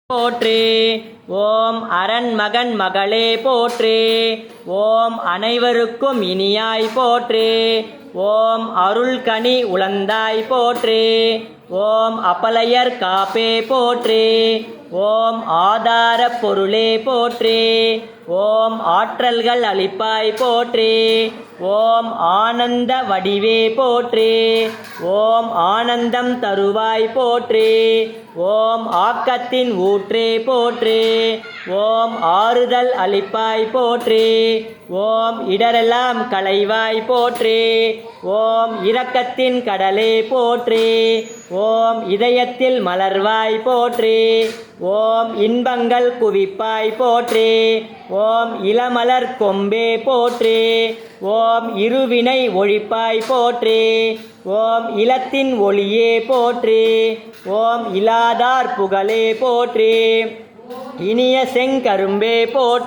போற்றி. ஓம் அரண் மகன் மகளே போற்றி. ஓம் அனைவருக்கும் இனியாய் போற்றி. ஓம் அருள்கனி உளந்தாய் போற்றி. ஓம் அபலையர் காப்பே போற்றி. ஓம் ஆதார பொருளே போற்றி. ஓம் ஆற்றல்கள் அளிப்பாய் போற்றி. ஓம் ஆனந்த வடிவே போற்றி. ஓம் ஆனந்தம் தருவாய் போற்றி. ஓம் ஆக்கத்தின் ஊற்றே போற்றி. ஓம் ஆறுதல் அளிப்பாய் போற்றி. ஓம் இடரெல்லாம் களைவாய் போற்றி. ஓம் இரக்கத்தின் கடலே போற்றி. ஓம் இதயத்தில் மலர்வாய் போற்றி. ஓம் இன்பங்கள் குவிப்பாய் போற்றி. ஓம் இளமலர் கொம்பே போற்றி. ஓம் இருவினை ஒழிப்பாய் போற்றி. ஓம் இலத்தின் ஒளியே போற்றி. ஓம் இலாதார் புகழே போற்றி. இனிய செங்கரும்பே போற்றி.